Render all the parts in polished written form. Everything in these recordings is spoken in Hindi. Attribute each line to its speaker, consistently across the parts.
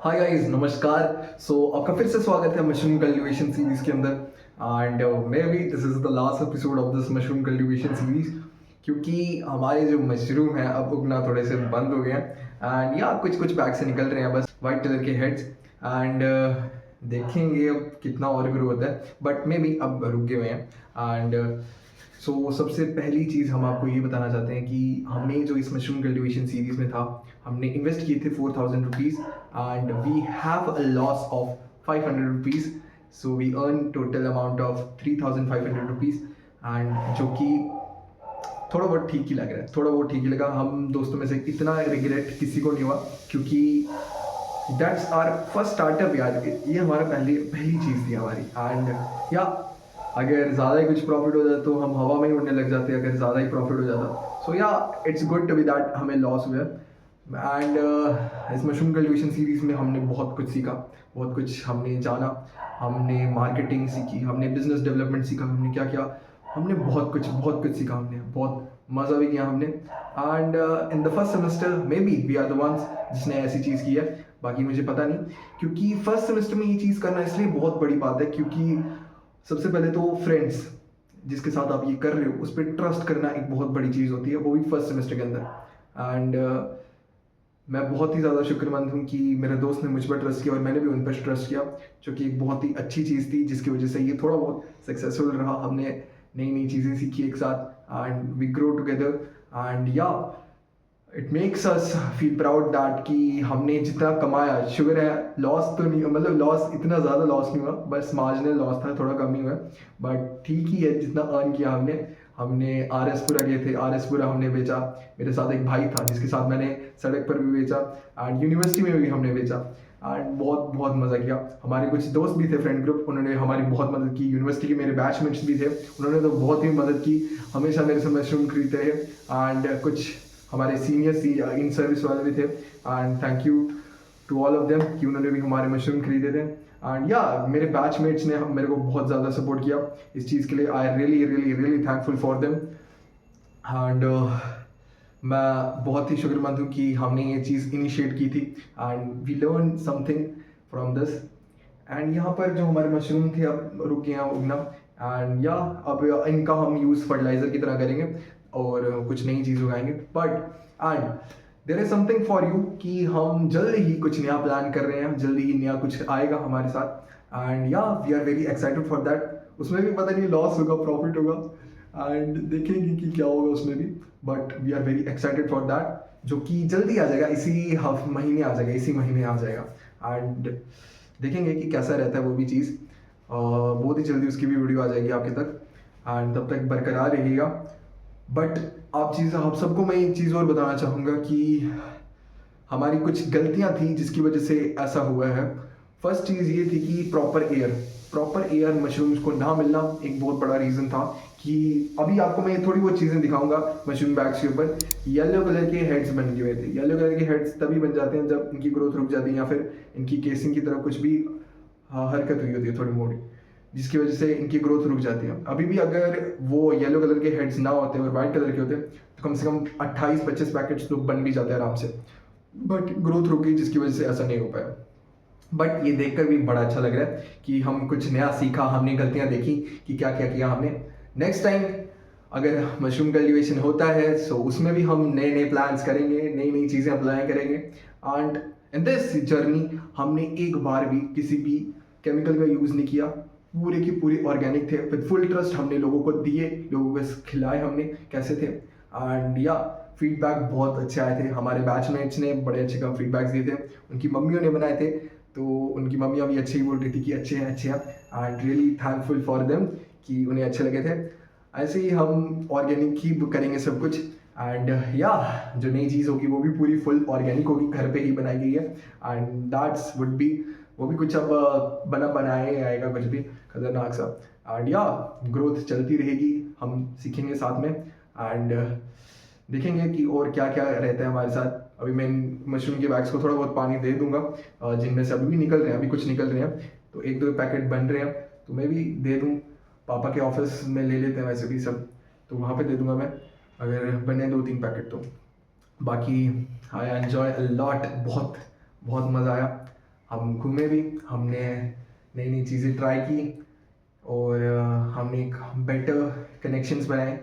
Speaker 1: हाय गाइस, नमस्कार। आपका फिर से स्वागत है मशरूम कल्टीवेशन सीरीज के अंदर। And may be this is the last episode of this mushroom cultivation series, क्योंकि हमारे जो मशरूम है अब उगना थोड़े से बंद हो गए हैं। एंड या कुछ कुछ बैग से निकल रहे हैं बस वाइट कलर के हेड्स। एंड देखेंगे अब कितना और ग्रो होता है, बट मे बी अब रुक गए हुए हैं। एंड सबसे पहली चीज़ हम आपको ये बताना चाहते हैं कि हमने जो इस मशरूम कल्टीवेशन सीरीज में था, हमने इन्वेस्ट किए थे 4,000 rupees and we have a loss of 500 rupees. So we earn total amount of 3,500 rupees. And जो कि थोड़ा बहुत ठीक ही लग रहा है, थोड़ा बहुत ठीक ही लगा। हम दोस्तों में से इतना रिग्रेट किसी को नहीं हुआ, क्योंकि दैट्स आर फर्स्ट स्टार्टअप यार। ये हमारा पहली चीज़ थी हमारी। एंड या अगर ज़्यादा ही कुछ प्रॉफिट हो जाता तो हम हवा में ही उड़ने लग जाते, अगर ज़्यादा ही प्रॉफिट हो जाता। So yeah it's good to be that हमें लॉस हुआ। एंड इस मशरूम कल्टीवेशन सीरीज़ में हमने बहुत कुछ सीखा, बहुत कुछ हमने जाना। हमने मार्केटिंग सीखी, हमने बिजनेस डेवलपमेंट सीखा, हमने क्या किया, हमने बहुत कुछ सीखा, हमने बहुत मज़ा भी किया हमने। And in the first semester maybe we are the ones जिसने ऐसी चीज़ की है, बाकी मुझे पता नहीं। क्योंकि फर्स्ट सेमेस्टर में ये चीज़ करना इसलिए बहुत बड़ी बात है, क्योंकि सबसे पहले तो फ्रेंड्स जिसके साथ आप ये कर रहे हो उस पर ट्रस्ट करना एक बहुत बड़ी चीज़ होती है, वो भी फर्स्ट सेमेस्टर के अंदर। एंड मैं बहुत ही ज़्यादा शुक्रमंद हूँ कि मेरे दोस्त ने मुझ पर ट्रस्ट किया और मैंने भी उन पर ट्रस्ट किया, जो कि एक बहुत ही अच्छी चीज़ थी, जिसकी वजह से ये थोड़ा बहुत सक्सेसफुल रहा। हमने नई नई चीज़ें सीखी एक साथ and we grow together. And या it makes us feel proud that कि हमने जितना कमाया, शुगर है लॉस तो नहीं, मतलब लॉस इतना ज़्यादा लॉस नहीं हुआ, बस मार्जिनल लॉस था, थोड़ा कम ही हुआ, बट ठीक ही है जितना अर्न किया हमने। हमने आर एस पुरा गए थे, आर एस पुरा हमने बेचा। मेरे साथ एक भाई था जिसके साथ मैंने सड़क पर भी बेचा एंड यूनिवर्सिटी में भी हमने बेचा। एंड बहुत बहुत मज़ा किया। हमारे कुछ दोस्त भी थे, फ्रेंड ग्रुप, उन्होंने हमारी बहुत मदद की। यूनिवर्सिटी के मेरे बैचमेट्स भी थे, उन्होंने तो बहुत ही मदद की, हमेशा मेरे से मशरूम खरीदते रहे। एंड कुछ हमारे सीनियर्स इन सर्विस वाले भी थे, and thank you to all of them कि उन्होंने भी हमारे मशरूम खरीदे थे। एंड या मेरे बैचमेट्स ने मेरे को बहुत ज़्यादा सपोर्ट किया इस चीज़ के लिए। I really really really thankful for them. And मैं बहुत ही शुक्रमंद हूँ कि हमने ये चीज़ इनिशिएट की थी and we learn something from this. And यहाँ पर जो हमारे मशरूम थे अब रुक गए हैं उगना। एंड या अब इनका हम यूज़ फर्टिलाइज़र की तरह करेंगे और कुछ नई चीज़ उगाएंगे। But and there is something for you कि हम जल्दी ही कुछ नया प्लान कर रहे हैं, जल्दी ही नया कुछ आएगा हमारे साथ। And yeah we are very excited for that. उसमें भी पता नहीं लॉस होगा प्रॉफिट होगा, एंड देखेंगे कि क्या होगा उसमें भी, but we are very excited for that, जो कि जल्दी आ जाएगा, इसी महीने आ जाएगा, इसी महीने आ जाएगा। एंड देखेंगे कि कैसा रहता है वो भी चीज़। बहुत ही जल्दी उसकी भी वीडियो आ जाएगी आपके तक। एंड तब तक बरकरार रहिएगा। बट आप सबको मैं एक चीज़ और बताना चाहूँगा कि हमारी कुछ गलतियाँ थी जिसकी वजह से ऐसा हुआ है। फर्स्ट चीज़ ये थी कि प्रॉपर एयर मशरूम्स को ना मिलना एक बहुत बड़ा रीज़न था। कि अभी आपको मैं थोड़ी बहुत चीज़ें दिखाऊंगा मशरूम बैग्स के ऊपर। येलो कलर के हेड्स बन गए हुए थे। येलो कलर के हेड्स तभी बन जाते हैं जब इनकी ग्रोथ रुक जाती है, या फिर इनकी केसिंग की तरफ कुछ भी हरकत हुई होती है थोड़ी मोटी, जिसकी वजह से इनकी ग्रोथ रुक जाती है। अभी भी अगर वो येलो कलर के हेड्स ना होते और वाइट कलर के होते तो कम से कम 28-25 पैकेट्स तो बन भी जाते हैं आराम से, बट ग्रोथ रुक गई जिसकी वजह से ऐसा नहीं हो पाया। बट ये देखकर भी बड़ा अच्छा लग रहा है कि हम कुछ नया सीखा, हमने गलतियां देखी कि क्या क्या किया हमने। नेक्स्ट टाइम अगर मशरूम कल्टीवेशन होता है सो उसमें भी हम नए नए प्लान्स करेंगे, नई नई चीज़ें अप्लाई करेंगे। एंड इन दिस जर्नी हमने एक बार भी किसी भी केमिकल का यूज़ नहीं किया, पूरे की पूरी ऑर्गेनिक थे। विद फुल ट्रस्ट हमने लोगों को दिए, लोगों को खिलाए हमने कैसे थे। एंड या फीडबैक बहुत अच्छे आए थे। हमारे बैचमेट्स ने बड़े अच्छे का फीडबैक्स दिए थे, उनकी मम्मियों ने बनाए थे तो उनकी मम्मियाँ भी अच्छे ही बोल रही थी कि अच्छे हैं अच्छे हैं। And really thankful for them कि उन्हें अच्छे लगे थे। ऐसे ही हम ऑर्गेनिक ही करेंगे सब कुछ। एंड या जो नई चीज़ होगी वो भी पूरी फुल ऑर्गेनिक होगी, घर पे ही बनाई गई है। एंड दैट्स वुड बी, वो भी कुछ अब बनाए आएगा कुछ भी खतरनाक सा। एंड या ग्रोथ चलती रहेगी, हम सीखेंगे साथ में। एंड देखेंगे कि और क्या क्या रहता है हमारे साथ। अभी मैं मशरूम के बैग्स को थोड़ा बहुत पानी दे दूंगा, जिनमें से अभी भी निकल रहे हैं, अभी कुछ निकल रहे हैं, तो एक दो पैकेट बन रहे हैं तो मैं भी दे दूँ। पापा के ऑफिस में ले लेते हैं वैसे भी सब, तो वहाँ पे दे दूंगा मैं अगर बने 2-3 पैकेट तो। बाकी आई एन्जॉय अ लॉट, बहुत बहुत मज़ा आया। हम घूमे भी, हमने नई नई चीज़ें ट्राई की और हमने एक बेटर कनेक्शंस बनाए,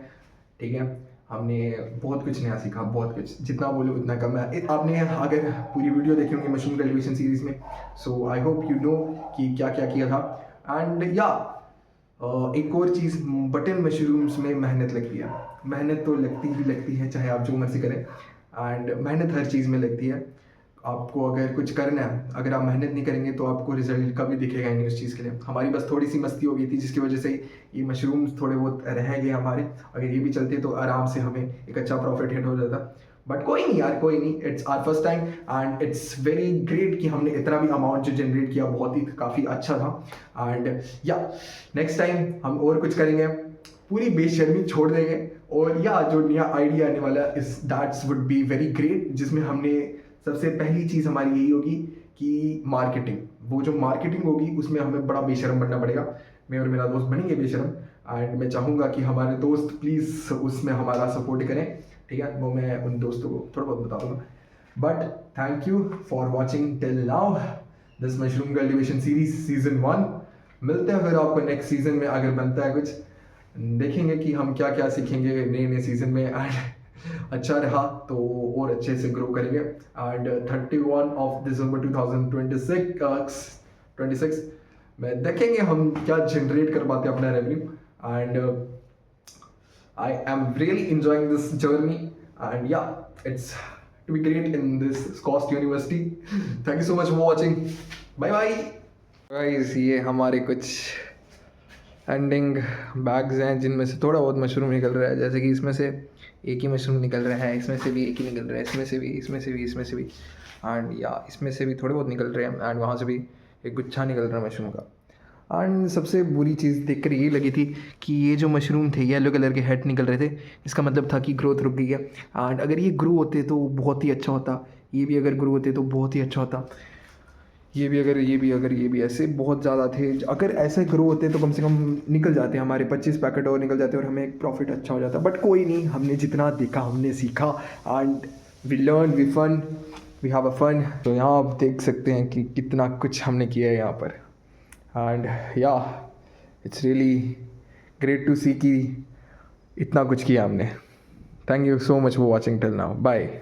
Speaker 1: ठीक है। हमने बहुत कुछ नया सीखा, बहुत कुछ, जितना बोलो उतना कम है। आपने अगर पूरी वीडियो देखी होंगी मशरूम कल्टीवेशन सीरीज़ में, सो आई होप यू नो कि क्या क्या किया था। एंड या एक और चीज़, बटन मशरूम्स में मेहनत लगती है। मेहनत तो लगती ही लगती है, चाहे आप जो मर्जी करें, एंड मेहनत हर चीज़ में लगती है। आपको अगर कुछ करना है, अगर आप मेहनत नहीं करेंगे तो आपको रिजल्ट कभी दिखेगा ही नहीं उस चीज़ के लिए। हमारी बस थोड़ी सी मस्ती हो गई थी जिसकी वजह से ये मशरूम्स थोड़े बहुत रह गए हमारे। अगर ये भी चलते तो आराम से हमें एक अच्छा प्रॉफिट हिट हो जाता। बट कोई नहीं यार, कोई नहीं, it's our first time and it's very great कि हमने इतना भी अमाउंट जो जनरेट किया, बहुत ही काफ़ी अच्छा था। एंड या नेक्स्ट टाइम हम और कुछ करेंगे, पूरी बेशर्मी छोड़ देंगे, और या जो नया आइडिया आने वाला इस that's would be very great, जिसमें हमने सबसे पहली चीज़ हमारी यही होगी कि मार्केटिंग। वो जो मार्केटिंग होगी उसमें हमें बड़ा बेशरम बनना पड़ेगा। मैं और मेरा दोस्त बनेंगे बेशरम, एंड मैं चाहूँगा कि हमारे दोस्त प्लीज़ उसमें हमारा सपोर्ट करें, ठीक है। वो मैं उन दोस्तों को थोड़ा बहुत बता दूँगा। But thank you for watching till now this mushroom cultivation series season 1। मिलते हैं फिर आपको नेक्स्ट सीजन में, अगर बनता है कुछ, देखेंगे कि हम क्या क्या सीखेंगे नए नए सीजन में। एंड अच्छा रहा तो और अच्छे से ग्रो करेंगे। एंड 31 ऑफ दिसंबर 2026 में देखेंगे हम क्या जनरेट कर पाते हैं अपना revenue. And I am really enjoying this journey, and yeah, it's to be great in this Cost University. Thank you so much for watching. Bye bye. Guys, ये हमारे कुछ एंडिंग बैग्स हैं जिनमें से थोड़ा बहुत मशरूम निकल रहा है। जैसे कि इसमें से एक ही मशरूम निकल रहा है, इसमें से भी एक ही निकल रहा है, इसमें से भी, इसमें से भी, इसमें से भी, एंड या इसमें से भी थोड़े बहुत निकल रहे हैं, एंड वहाँ से भी एक गुच्छा निकल रहा है मशरूम का। एंड सबसे बुरी चीज़ देखकर ये लगी थी कि ये जो मशरूम थे येलो कलर के हेड निकल रहे थे, इसका मतलब था कि ग्रोथ रुक गई है। एंड अगर ये ग्रो होते तो बहुत ही अच्छा होता, ये भी अगर ग्रो होते तो बहुत ही अच्छा होता, ये भी अगर ये भी ऐसे बहुत ज़्यादा थे। अगर ऐसे ग्रो होते तो कम से कम निकल जाते हमारे 25 पैकेट और निकल जाते और हमें एक प्रॉफिट अच्छा हो जाता। बट कोई नहीं, हमने जितना देखा हमने सीखा, and we learn, we fun, we have a fun. तो यहाँ आप देख सकते हैं कि कितना कुछ हमने किया है यहाँ पर। And yeah it's really great to see कि इतना कुछ किया हमने। Thank you so much for watching till now, bye.